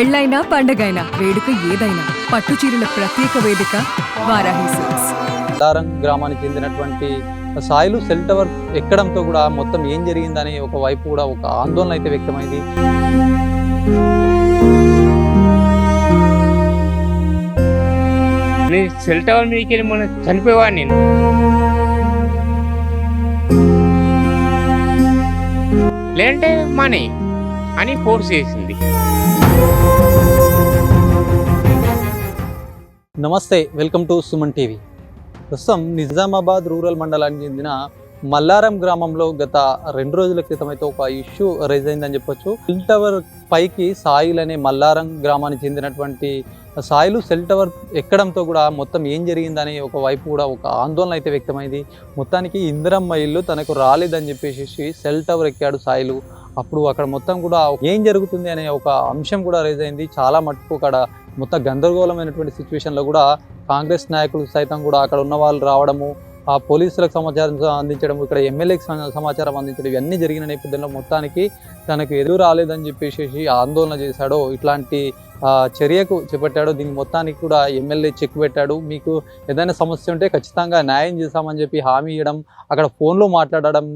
పెళ్ళైనా పండగైనా వేడుక ఏదైనా పట్టు చీరల ప్రత్యేక వేదిక వారాహి సిల్క్స్. దారం గ్రామానికి చెందినటువంటి సాయిలు సెల్ టవర్ ఎక్కడంతో కూడా మొత్తం ఏం జరిగిందని ఒక వైపు కూడా ఒక ఆందోళన అయితే వ్యక్తమైంది. సెల్ టవర్ మీదకి వెళ్ళి మొన్న చనిపోయేవాడిని నేను. లేదంటే మనీ అని ఫోర్స్ చేసింది. నమస్తే, వెల్కమ్ టు సుమన్ టీవీ. ప్రస్తుతం నిజామాబాద్ రూరల్ మండలానికి చెందిన మల్లారం గ్రామంలో గత 2 రోజుల క్రితం అయితే ఒక ఇష్యూ రైజ్ అయిందని చెప్పొచ్చు. సెల్ టవర్ పైకి సాయిల్ అనే మల్లారం గ్రామానికి చెందినటువంటి సాయిలు సెల్ టవర్ ఎక్కడంతో కూడా మొత్తం ఏం జరిగిందని ఒక వైపు కూడా ఒక ఆందోళన అయితే వ్యక్తమైంది. మొత్తానికి ఇందిరమ్మ ఇల్లు తనకు రాలేదని చెప్పేసి సెల్ టవర్ ఎక్కాడు సాయిలు. అప్పుడు అక్కడ మొత్తం కూడా ఏం జరుగుతుంది అనే ఒక అంశం కూడా రైజ్ అయింది. చాలా మటుకు అక్కడ మొత్తం గందరగోళమైనటువంటి సిచ్యువేషన్లో కూడా కాంగ్రెస్ నాయకులు సైతం కూడా అక్కడ ఉన్న వాళ్ళు రావడము, ఆ పోలీసులకు సమాచారం అందించడం, ఇక్కడ ఎమ్మెల్యేకి సమాచారం అందించడం, ఇవన్నీ జరిగిన నేపథ్యంలో మొత్తానికి తనకు ఎదురు రాలేదని చెప్పేసి ఆందోళన చేశాడో, ఇట్లాంటి చర్యకు చేపట్టాడో. దీనికి మొత్తానికి కూడా ఎమ్మెల్యే చెక్ పెట్టాడు. మీకు ఏదైనా సమస్య ఉంటే ఖచ్చితంగా న్యాయం చేస్తామని చెప్పి హామీ ఇవ్వడం, అక్కడ ఫోన్లో మాట్లాడడం,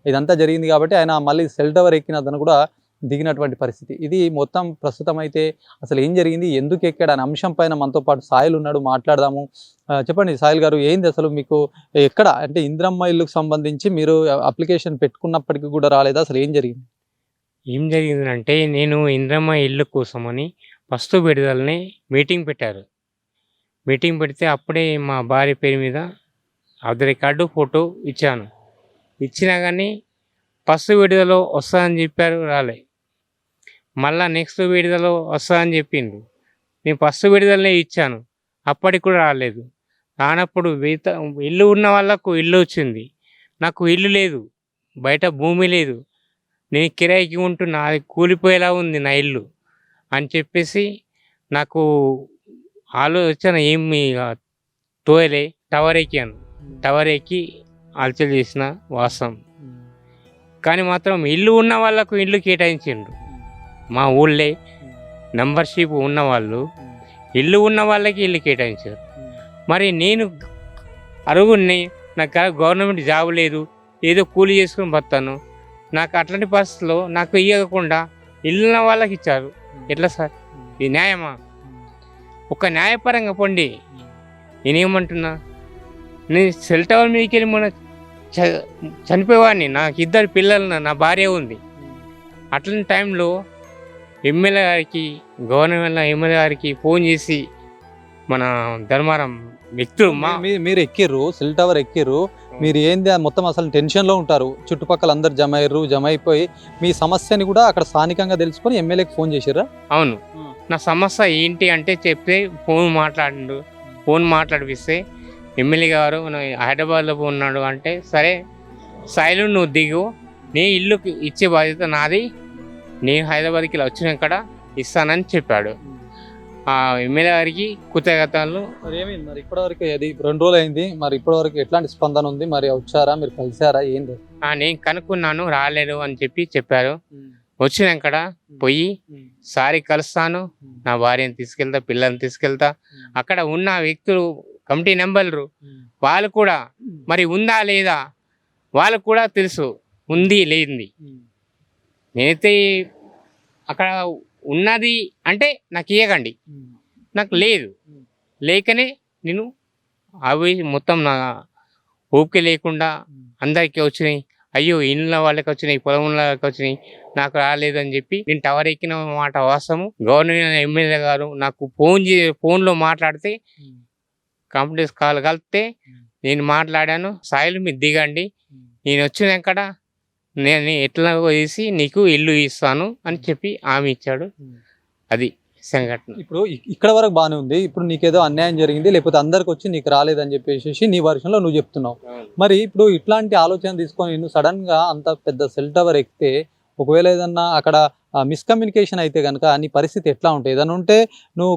ఇదంతా జరిగింది. కాబట్టి ఆయన మళ్ళీ సెల్ టవర్ ఎక్కిన అతను కూడా దిగినటువంటి పరిస్థితి. ఇది మొత్తం ప్రస్తుతం అయితే అసలు ఏం జరిగింది, ఎందుకు ఎక్కాడు అనే అంశం పైన మనతో పాటు సాయిల్ ఉన్నాడు, మాట్లాడదాము. చెప్పండి సాయిల్ గారు, ఏంది అసలు మీకు ఎక్కడ అంటే ఇందిరమ్మ ఇల్లుకు సంబంధించి మీరు అప్లికేషన్ పెట్టుకున్నప్పటికీ కూడా రాలేదా? అసలు ఏం జరిగింది? ఏం జరిగిందంటే, నేను ఇంద్రమ్మ ఇల్లు కోసమని ఫస్ట్ విడుదలని మీటింగ్ పెట్టారు. మీటింగ్ పెడితే అప్పుడే మా భార్య పేరు మీద ఆధార్ కార్డు ఫోటో ఇచ్చాను. ఇచ్చినా కానీ ఫస్ట్ విడుదల వస్తుందని చెప్పారు, రాలే. మళ్ళీ నెక్స్ట్ విడుదల వస్తుందని చెప్పిండు. నేను ఫస్ట్ విడుదలనే ఇచ్చాను, అప్పటికి కూడా రాలేదు. రానప్పుడు ఇల్లు ఉన్న వాళ్ళకు ఇల్లు వచ్చింది, నాకు ఇల్లు లేదు, బయట భూమి లేదు, నేను కిరాయికి ఉంటున్నా, అది కూలిపోయేలా ఉంది నా ఇల్లు అని చెప్పేసి నాకు ఆలోచన ఏమి తోయలే. టవర్ ఎక్కాను, టవర్ ఎక్కి అలచల్ చేసిన వాస్తవం. కానీ మాత్రం ఇల్లు ఉన్న వాళ్ళకు ఇల్లు కేటాయించిండ్రు. మా ఊళ్ళే మెంబర్షిప్ ఉన్నవాళ్ళు ఇల్లు ఉన్న వాళ్ళకి ఇల్లు కేటాయించారు. మరి నేను అరుగుని, నాకు గవర్నమెంట్ జాబ్ లేదు, ఏదో కూలి చేసుకుని బతాను, నాకు అట్లాంటి పరిస్థితుల్లో నాకు ఇవ్వకుండా ఇల్లు ఉన్న వాళ్ళకి ఇచ్చారు. ఎట్లా సార్, ఇది న్యాయమా? ఒక న్యాయపరంగా పొండి. నేనేమంటున్నా, నేను సెల్ టవర్ మీదకి వెళ్ళి మొన్న చనిపోయేవాడిని. నాకు 2 పిల్లలు, నా భార్య ఉంది. అట్లాంటి టైంలో ఎమ్మెల్యే గారికి, గవర్నమెంట్ ఎమ్మెల్యే గారికి ఫోన్ చేసి మన ధర్మారం వ్యక్తులు మీరు ఎక్కిర్రు, సెల్ టవర్ ఎక్కిర్రు, మీరు ఏంది మొత్తం అసలు టెన్షన్లో ఉంటారు. చుట్టుపక్కల అందరు జమ అయిపోయి మీ సమస్యని కూడా అక్కడ స్థానికంగా తెలుసుకొని ఎమ్మెల్యేకి ఫోన్ చేసిర్రా? అవును. నా సమస్య ఏంటి అంటే చెప్తే ఫోన్ మాట్లాడిపిస్తే ఎమ్మెల్యే గారు హైదరాబాద్లో ఉన్నాడు అంటే, సరే సాయిలు నువ్వు దిగు, నీ ఇల్లుకి ఇచ్చే బాధ్యత నాది, నేను హైదరాబాద్కి ఇలా వచ్చినాక ఇస్తానని చెప్పాడు. ఆ ఎమ్మెల్యే గారికి కృతజ్ఞతలు. మరి ఏమైంది మరి ఇప్పటివరకు? అది 2 రోజులు అయింది, మరి ఇప్పటివరకు ఎట్లాంటి స్పందన ఉంది? మరి వచ్చారా, మీరు కలిసారా, ఏంటి? నేను కనుక్కున్నాను, రాలేదు అని చెప్పారు. వచ్చినాక పోయి సారి కలుస్తాను, నా భార్యని తీసుకెళ్తా, పిల్లల్ని తీసుకెళ్తా. అక్కడ ఉన్న వ్యక్తులు కమిటీ నెంబర్లు వాళ్ళు కూడా మరి ఉందా లేదా వాళ్ళకు కూడా తెలుసు, ఉంది లేనిది. నేనైతే అక్కడ ఉన్నది అంటే నాకు ఇవ్వకండి, నాకు లేదు, లేకనే నేను అవి మొత్తం నా ఓపిక లేకుండా అందరికీ వచ్చినాయి. అయ్యో ఇళ్ళ వాళ్ళకి వచ్చినాయి, పొలం వాళ్ళకి వచ్చినాయి, నాకు రాలేదు అని చెప్పి నేను టవర్ ఎక్కిన మాట వాస్తవము. గవర్నమెంట్ ఎమ్మెల్యే గారు నాకు ఫోన్లో మాట్లాడితే, కాంపిటీస్ కాల్ కలిపితే నేను మాట్లాడాను, సాయిలు మీరు దిగండి, నేను వచ్చినాక నేను ఎట్లా వేసి నీకు ఇల్లు ఇస్తాను అని చెప్పి హామీ ఇచ్చాడు. అది సంఘటన. ఇప్పుడు ఇక్కడ వరకు బాగానే ఉంది. ఇప్పుడు నీకేదో అన్యాయం జరిగింది, లేకపోతే అందరికి వచ్చి నీకు రాలేదని చెప్పేసి నీ వర్షంలో నువ్వు చెప్తున్నావు. మరి ఇప్పుడు ఇట్లాంటి ఆలోచన తీసుకొని నువ్వు సడన్ గా అంత పెద్ద సెల్ టవర్ ఎక్కితే, ఒకవేళ ఏదన్నా అక్కడ మిస్కమ్యూనికేషన్ అయితే కనుక నీ పరిస్థితి ఎట్లా ఉంటుంది? ఏదైనా ఉంటే నువ్వు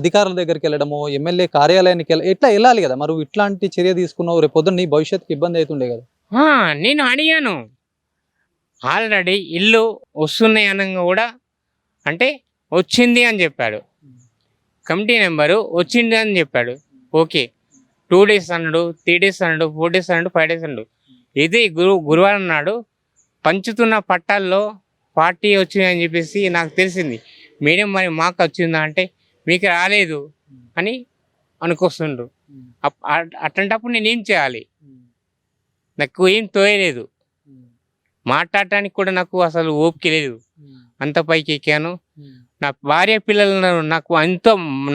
అధికారుల దగ్గరికి వెళ్ళడము, ఎమ్మెల్యే కార్యాలయానికి ఎట్లా వెళ్ళాలి కదా. మరి ఇట్లాంటి చర్య తీసుకున్నావు, రేపు పొద్దున్న నీ భవిష్యత్తుకి ఇబ్బంది అవుతుండే కదా. నేను అడిగాను, ఆల్రెడీ ఇల్లు వస్తున్నాయి అనగా కూడా అంటే వచ్చింది అని చెప్పాడు, కమిటీ నెంబరు వచ్చింది అని చెప్పాడు. ఓకే, 2 days అన్నాడు, 3 days అన్నాడు, 4 days అన్నాడు, 5 days అన్నాడు. ఇది గురువారం నాడు పంచుతున్న పట్టాల్లో పార్టీ వచ్చింది అని చెప్పేసి నాకు తెలిసింది. మేడం మరి మాకు వచ్చిందా అంటే మీకు రాలేదు అని అనుకొస్తుండ్రు. అట్లాంటప్పుడు నేనేం చేయాలి? నాకు ఏం తోయలేదు, మాట్లాడటానికి కూడా నాకు అసలు ఓపిక లేదు. అంత పైకి ఎక్కాను. నా భార్య పిల్లలు ఉన్నారు, నాకు అంత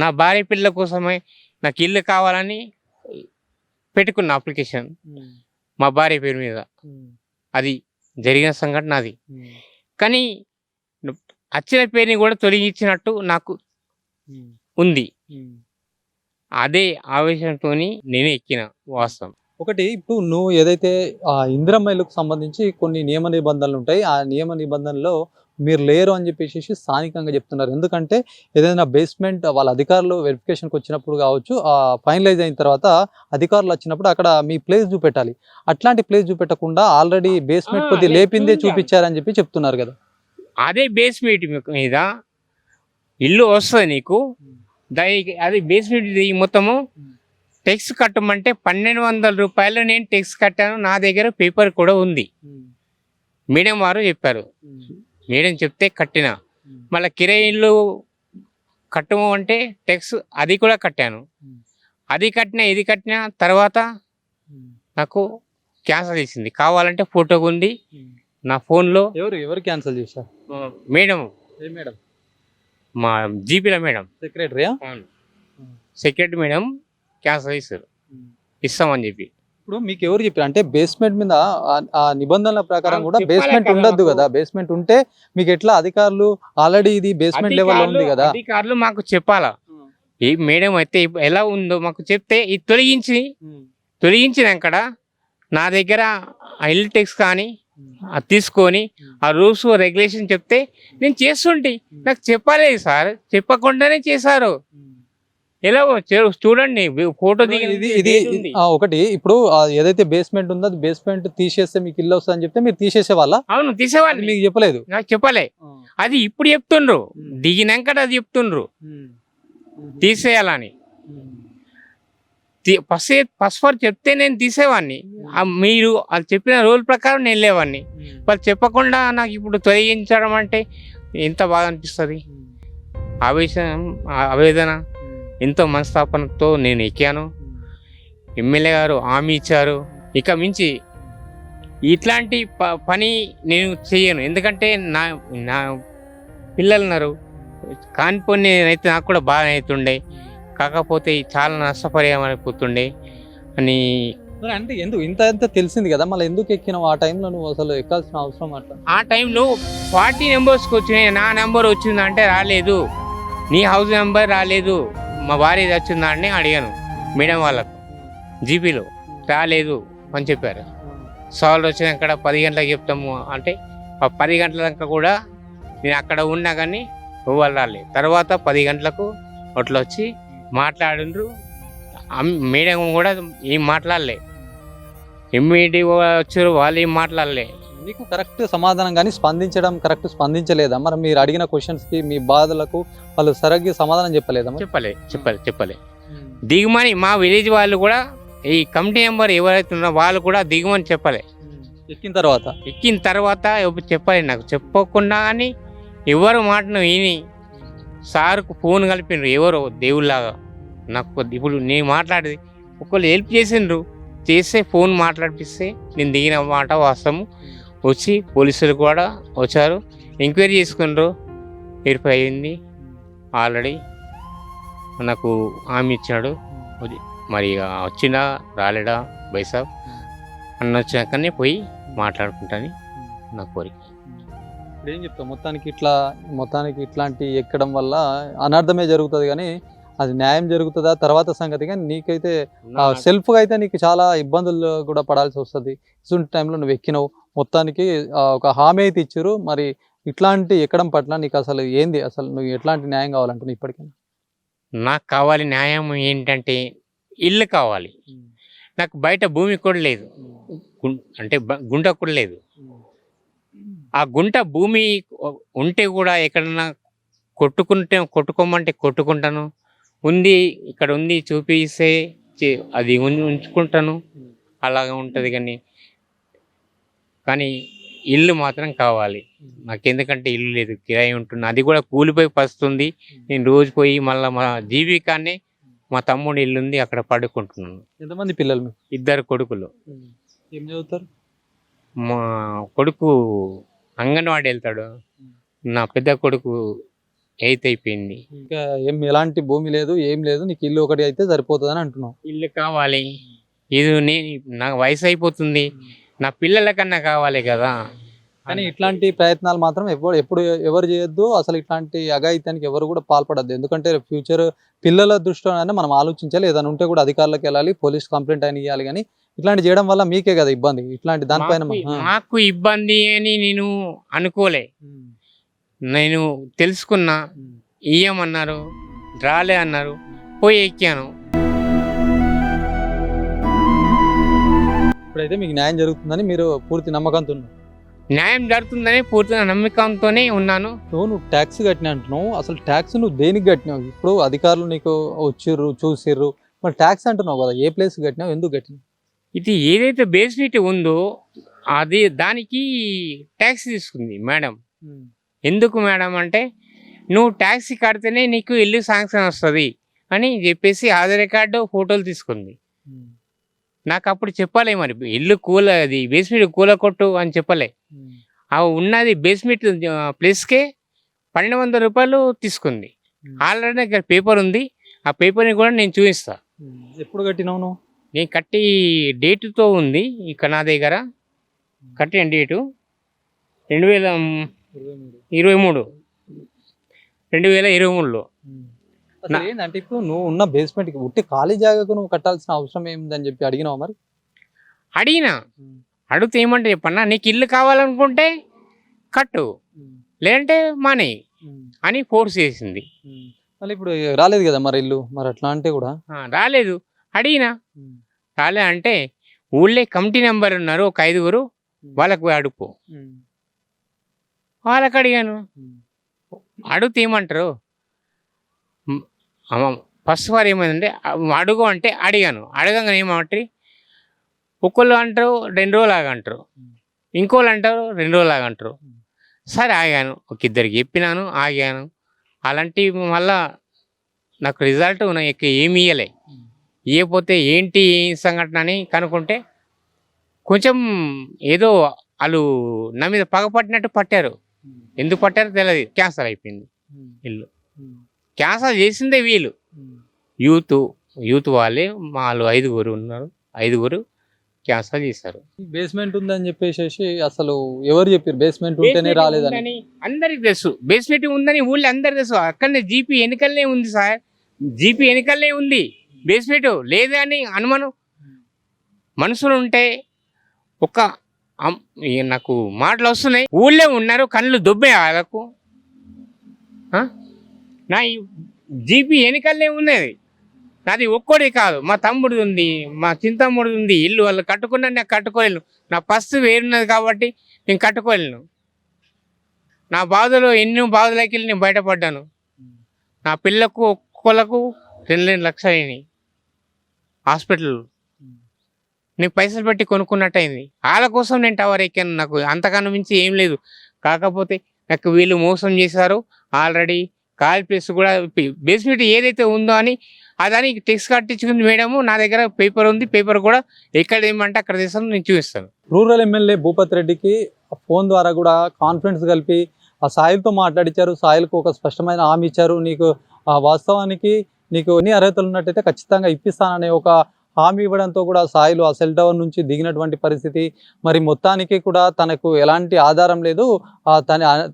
నా భార్య పిల్లల కోసమే నాకు ఇల్లు కావాలని పెట్టుకున్న అప్లికేషన్ మా భార్య పేరు మీద. అది జరిగిన సంఘటన అది. కానీ వచ్చిన పేరుని కూడా తొలగించినట్టు నాకు ఉంది. అదే ఆవేశంతో నేను ఎక్కిన వాస్తవం. ఒకటి ఇప్పుడు నువ్వు ఏదైతే ఆ ఇందిరమ్మ ఇల్లుకు సంబంధించి కొన్ని నియమ నిబంధనలు ఉంటాయి, ఆ నియమ నిబంధనలో మీరు లేరు అని చెప్పేసి స్థానికంగా చెప్తున్నారు. ఎందుకంటే ఏదైనా బేస్మెంట్ వాళ్ళ అధికారులు వెరిఫికేషన్కి వచ్చినప్పుడు కావచ్చు, ఫైనలైజ్ అయిన తర్వాత అధికారులు వచ్చినప్పుడు అక్కడ మీ ప్లేస్ చూపెట్టాలి. అట్లాంటి ప్లేస్ చూపెట్టకుండా ఆల్రెడీ బేస్మెంట్ కొద్ది లేపిందే చూపించారని చెప్పి చెప్తున్నారు కదా. అదే బేస్మెంట్ మీద ఇల్లు వస్తుంది నీకు, అది బేస్మెంట్ మొత్తము టెక్స్ కట్టమంటే 1200 రూపాయలు నేను టెక్స్ కట్టాను. నా దగ్గర పేపర్ కూడా ఉంది. మేడం వారు చెప్పారు, మేడం చెప్తే కట్టిన. మళ్ళీ కిరాయి ఇల్లు కట్టము అంటే టెక్స్ అది కూడా కట్టాను. అది కట్టిన ఇది కట్టిన తర్వాత నాకు క్యాన్సల్ చేసింది. కావాలంటే ఫోటో ఉంది నా ఫోన్లో. ఎవరు క్యాన్సల్ చేశారు? మేడం, మేడం మా జీపీల మేడం, సెక్రటరీయా? సెక్రటరీ మేడం క్యాన్సల్ చేశారు, ఇస్తామని చెప్పి. ఇప్పుడు మీకు ఎవరు చెప్పారు? అంటే బేస్మెంట్ మీద ఆ నిబంధనల ప్రకారం కూడా చెప్పాలి బేస్మెంట్ కదా ఉండద్దు మాకు. కదా. బేస్మెంట్ ఉంటే మీకు ఎట్లా అధికారులు ఆల్రెడీ ఇది బేస్మెంట్ లెవెల్ ఉంది కదా. అధికారులు మాకు చెప్పాలా? ఈ మేడం అయితే ఎలా ఉందో మాకు చెప్తే ఇది తొలగించినాక నా దగ్గర ఆ ఇల్లు టెక్స్ కానీ అది తీసుకొని ఆ రూల్స్ రెగ్యులేషన్ చెప్తే నేను చేస్తుంటే నాకు చెప్పలేదు సార్, చెప్పకుండానే చేశారు. ఎలా చూడండి ఫోటో ఇది ఒకటి. ఇప్పుడు ఏదైతే బేస్మెంట్ ఉందో అది బేస్మెంట్ తీసేస్తే మీకు ఇల్లు వస్తుంది అని చెప్తే మీరు తీసేసే వాళ్ళ? అవును, తీసేవాళ్ళు. మీకు చెప్పలేదు? నాకు చెప్పలే. అది ఇప్పుడు చెప్తుండ్రు, దిగినాక అది చెప్తుండ్రు తీసేయాలని. ఫస్ట్ చెప్తే నేను తీసేవాడిని, మీరు అది చెప్పిన రూల్ ప్రకారం నేను వెళ్ళేవాడిని. వాళ్ళు చెప్పకుండా నాకు ఇప్పుడు తొలగించడం అంటే ఎంత బాధ అనిపిస్తుంది. ఆవేదన, ఎంతో మనస్తాపనతో నేను ఎక్కాను. ఎమ్మెల్యే గారు హామీ ఇచ్చారు, ఇక మించి ఇట్లాంటి పని నేను చేయను. ఎందుకంటే నా పిల్లలు ఉన్నారు, కానిపోయి అయితే నాకు కూడా బాధ అవుతుండే. కాకపోతే చాలా నష్టపరిహారం అయిపోతుండే అని. అంటే ఎందుకు ఇంత తెలిసింది కదా, మళ్ళీ ఎందుకు ఎక్కినావు ఆ టైంలో? నువ్వు అసలు ఎక్కాల్సిన అవసరం అట్లా? ఆ టైంలో 40 నెంబర్స్కి వచ్చినాయి, నా నెంబర్ వచ్చిందంటే రాలేదు, నీ హౌస్ నెంబర్ రాలేదు, మా భార్య వచ్చిందా అని అడిగాను మేడం వాళ్ళకు. జీపీలో రాలేదు అని చెప్పారు. సాల్వ్ వచ్చినాక 10 గంటలకు చెప్తాము అంటే ఆ 10 గంటల దాకా కూడా నేను అక్కడ ఉన్నా కానీ వాళ్ళు రాలేదు. తర్వాత 10 గంటలకు అట్లా వచ్చి మాట్లాడిండ్రు. మేడం కూడా ఏం మాట్లాడలే, ఎంఈడి వచ్చారు, వాళ్ళు ఏం మాట్లాడలే. మీకు కరెక్ట్ సమాధానం కానీ కరెక్ట్ స్పందించలేదా? మరి మీరు అడిగిన క్వశ్చన్స్కి మీ బాధలకు వాళ్ళు సరిగ్గా సమాధానం చెప్పలేదా? చెప్పలే. దిగుమని మా విలేజ్ వాళ్ళు కూడా, ఈ కమిటీ మెంబర్ ఎవరైతే ఉన్నారో వాళ్ళు కూడా దిగుమని చెప్పలే. ఎక్కిన తర్వాత చెప్పలే. నాకు చెప్పకుండా కానీ ఎవరు మాటను విని సార్కు ఫోన్ కలిపిండ్రు, ఎవరో దేవుళ్ళలాగా. నాకు ఇప్పుడు నేను మాట్లాడేది ఒకళ్ళు హెల్ప్ చేస్తే ఫోన్ మాట్లాడిపిస్తే నేను దిగిన మాట వాస్తవం. వచ్చి పోలీసులు కూడా వచ్చారు, ఎంక్వైరీ చేసుకున్నారు, వెరిఫై అయింది. ఆల్రెడీ నాకు హామీ ఇచ్చాడు. మరి ఇక వచ్చినా రాలేడా బైసాబ్ అన్న వచ్చినాకనే పోయి మాట్లాడుకుంటాను నా కోరిక. ఇప్పుడు ఏం చెప్తావు? మొత్తానికి ఇట్లాంటి ఎక్కడం వల్ల అనర్థమే జరుగుతుంది, కానీ అది న్యాయం జరుగుతుందా తర్వాత సంగతి. కానీ నీకైతే సెల్ఫ్గా అయితే నీకు చాలా ఇబ్బందులు కూడా పడాల్సి వస్తుంది. ఇటువంటి టైంలో నువ్వు ఎక్కినావు, మొత్తానికి ఒక హామీ అయితే ఇచ్చారు. మరి ఇట్లాంటి ఎక్కడం పట్ల నీకు అసలు ఏంది, అసలు నువ్వు ఎట్లాంటి న్యాయం కావాలంటున్నావు ఇప్పటికైనా? నాకు కావాలి న్యాయం ఏంటంటే ఇల్లు కావాలి. నాకు బయట భూమి కూడా లేదు, అంటే గుంట కూడా లేదు. ఆ గుంట భూమి ఉంటే కూడా ఎక్కడన్నా కొట్టుకోమంటే కొట్టుకుంటాను. ఉంది ఇక్కడ ఉంది చూపిస్తే అది ఉంచుకుంటాను. అలాగా ఉంటుంది. కానీ ఇల్లు మాత్రం కావాలి నాకు. ఎందుకంటే ఇల్లు లేదు, కిరాయి ఉంటున్నా. అది కూడా కూలిపోయి పస్తుంది. నేను రోజు పోయి మళ్ళీ మా జీవికాన్ని మా తమ్ముడు ఇల్లు ఉంది, అక్కడ పడుకుంటున్నాను. ఎంతమంది పిల్లలు మీకు? 2 కొడుకులు. ఏం చదువుతారు? మా కొడుకు అంగన్వాడీ వెళ్తాడు. నా పెద్ద కొడుకు 8th అయిపోయింది. ఇంకా ఎలాంటి భూమి లేదు, ఏం లేదు, నీకు ఇల్లు ఒకటి అయితే సరిపోతుందని అంటున్నావు. ఇల్లు కావాలి. ఇది నాకు వయసు అయిపోతుంది, నా పిల్లల కన్నా కావాలి కదా. కానీ ఇట్లాంటి ప్రయత్నాలు మాత్రం ఎప్పుడు ఎవరు చేయొద్దు. అసలు ఇట్లాంటి అఘాయిత్యానికి ఎవరు కూడా పాల్పడద్దు. ఎందుకంటే ఫ్యూచర్ పిల్లల దృష్టిలోనే మనం ఆలోచించాలి. ఏదైనా ఉంటే కూడా అధికారులకు వెళ్ళాలి, పోలీస్ కంప్లైంట్ అయినా ఇవ్వాలి. కానీ ఇట్లాంటి చేయడం వల్ల మీకే కదా ఇబ్బంది. ఇట్లాంటి దానిపైన నాకు ఇబ్బంది అని నేను అనుకోలే. నేను తెలుసుకున్నా, ఇయ్యమన్నారు, రాలే అన్నారు, పోయి ఎక్కాను. ఇప్పుడైతే మీకు న్యాయం జరుగుతుందని మీరు పూర్తి నమ్మకంతో ఉన్నారు. న్యాయం జరుగుతుందని పూర్తిగా నమ్మకంతోనే ఉన్నాను. నువ్వు ట్యాక్స్ కట్టినా అంటున్నావు. అసలు ట్యాక్స్ నువ్వు దేనికి కట్టినావు? ఇప్పుడు అధికారులు నీకు వచ్చిర్రు, చూసిర్రు, మరి ట్యాక్స్ అంటున్నావు కదా, ఏ ప్లేస్ కట్టినావు, ఎందుకు కట్టినావు? ఇది ఏదైతే బేస్మెంట్ ఉందో అది దానికి ట్యాక్స్ తీసుకుంది మేడం. ఎందుకు మేడం అంటే, నువ్వు ట్యాక్స్ కడితేనే నీకు ఇల్లు శాంక్షన్ వస్తుంది అని చెప్పేసి ఆధార్ కార్డు ఫోటోలు తీసుకుంది. నాకు అప్పుడు చెప్పలే, మరి ఇల్లు అది బేస్మెంట్ కూల కొట్టు అని చెప్పలే. ఉన్నది బేస్మెంట్ ప్లేస్కే 1200 రూపాయలు తీసుకుంది. ఆల్రెడీ దగ్గర పేపర్ ఉంది, ఆ పేపర్ని కూడా నేను చూపిస్తా. ఎప్పుడు కట్టినావు నువ్వు? నేను కట్టి డేటుతో ఉంది ఇక్కడ నా దగ్గర. కట్టిన డేటు 2023లో. ఏంటంటే ఇప్పుడు నువ్వు ఉన్న బేస్మెంట్ కి ఉట్టి ఖాళీ జాగాకు నువ్వు కట్టాల్సిన అవసరం ఏమిందని చెప్పి అడిగినావు? మరి అడిగితే ఏమంటే చెప్పన్నా, నీకు ఇల్లు కావాలనుకుంటే కట్టు, లేదంటే మానే అని ఫోర్స్ చేసింది. మళ్ళీ ఇప్పుడు రాలేదు కదా మరి ఇల్లు, మరి అట్లా అంటే కూడా రాలేదు. అడిగినా రాలే అంటే, ఊళ్ళే కమిటీ నెంబర్ ఉన్నారు ఒక 5గురు, వాళ్ళకు అడుపు. వాళ్ళకి అడిగాను. అడిగితే ఏమంటారు, ఫస్ట్ వారు ఏమైందంటే అడుగు అంటే అడిగాను. అడగంగానే ఏమంటారు, ఒక్కళ్ళు అంటారు 2 రోజులు ఆగంటారు, ఇంకోళ్ళు అంటారు 2 రోజులు ఆగంటారు. సరే ఆగాను, ఒక 2కి చెప్పినాను, ఆగాను. అలాంటి మళ్ళా నాకు రిజల్ట్ ఏమి ఇవ్వలే. ఇవ్వకపోతే ఏంటి సంఘటన అని కనుక్కుంటే, కొంచెం ఏదో వాళ్ళు నా మీద పగపట్టినట్టు పట్టారు. ఎందుకు పట్టారో తెలియదు. క్యాన్సర్ అయిపోయింది ఇల్లు. క్యాన్సర్ చేసిందే వీళ్ళు, యూత్ వాళ్ళే. వాళ్ళు 5గురు ఉన్నారు, 5గురు క్యాన్సర్ చేశారు. బేస్మెంట్ ఉందని చెప్పేసి అసలు ఎవరు చెప్పారు బేస్మెంట్ ఉంటేనే రాలేదని? అందరికి తెలుసు బేస్మెంట్ ఉందని, ఊళ్ళో అందరికి తెలుసు. అక్కడనే జీపీ ఎన్నికలనే ఉంది సార్, జీపీ ఎన్నికలనే ఉంది. బేస్మెంట్ లేదని అనుమానం. మనుషులు ఉంటే నాకు మాటలు వస్తున్నాయి. ఊళ్ళో ఉన్నారు, కళ్ళు దొబ్బే వాళ్ళకు. నా జీపీ ఎన్నికలనే ఉన్నది, నాది ఒక్కడే కాదు, మా తమ్ముడిది ఉంది, మా చింతమ్ముడిది ఉంది. ఇల్లు వాళ్ళు కట్టుకున్నా నేను కట్టుకోలేను. నా పస్తు వేరున్నది కాబట్టి నేను కట్టుకోలేను. నా బాధలో ఎన్నో బాధలకి వెళ్ళి నేను బయటపడ్డాను. నా పిల్లకు ఒక్కొక్కలకు 2 లక్షలు అయినాయి హాస్పిటల్. నీకు పైసలు పెట్టి కొనుక్కున్నట్టయింది. వాళ్ళ కోసం నేను టవర్ ఎక్కాను. నాకు అంతకన్నా మించి ఏం లేదు. కాకపోతే నాకు వీళ్ళు మోసం చేశారు. ఆల్రెడీ కాల్ ప్లేస్ కూడా బేస్మెంట్ ఏదైతే ఉందో అని దానికి టెక్స్ కట్టించుకుంది మేడము. నా దగ్గర పేపర్ ఉంది, పేపర్ కూడా ఎక్కడ ఏమంటే అక్కడ తీసాను, నేను చూపిస్తాను. రూరల్ ఎమ్మెల్యే భూపత్ రెడ్డికి ఫోన్ ద్వారా కూడా కాన్ఫరెన్స్ కలిపి ఆ సాయిల్తో మాట్లాడించారు. సాయిల్కు ఒక స్పష్టమైన హామీ ఇచ్చారు. నీకు వాస్తవానికి నీకు ఎన్ని అర్హతలు ఉన్నట్టయితే ఖచ్చితంగా ఇప్పిస్తాననే ఒక హామీ ఇవ్వడంతో కూడా సాయిలు ఆ సెల్ టవర్ నుంచి దిగినటువంటి పరిస్థితి. మరి మొత్తానికి కూడా తనకు ఎలాంటి ఆధారం లేదు,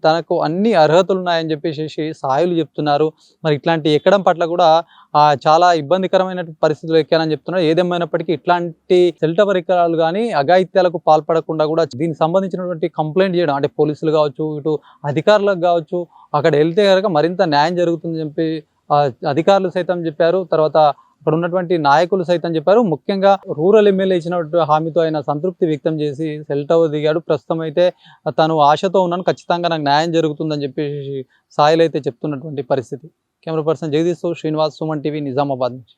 తనకు అన్ని అర్హతలు ఉన్నాయని చెప్పేసి సాయిలు చెప్తున్నారు. మరి ఇట్లాంటి ఎక్కడం పట్ల కూడా చాలా ఇబ్బందికరమైన పరిస్థితులు ఎక్కానని చెప్తున్నారు. ఏదేమైనప్పటికీ ఇట్లాంటి సెల్ టవర్ ఎక్కడాలు కానీ అఘాయిత్యాలకు పాల్పడకుండా కూడా దీనికి సంబంధించినటువంటి కంప్లైంట్ చేయడం, అంటే పోలీసులు కావచ్చు, ఇటు అధికారులకు కావచ్చు, అక్కడ వెళ్తే కనుక మరింత న్యాయం జరుగుతుందని చెప్పి అధికారులు సైతం చెప్పారు. తర్వాత అక్కడ ఉన్నటువంటి నాయకులు సైతం చెప్పారు. ముఖ్యంగా రూరల్ ఎమ్మెల్యే ఇచ్చినటువంటి హామీతో ఆయన సంతృప్తి వ్యక్తం చేసి సెల్ టవర్ దిగాడు. ప్రస్తుతం అయితే తను ఆశతో ఉన్నాను, ఖచ్చితంగా నాకు న్యాయం జరుగుతుందని చెప్పేసి సాయిల్ అయితే చెప్తున్నటువంటి పరిస్థితి. Camera person Jagadish Srinivas, Suman TV, Nizamabad నుంచి.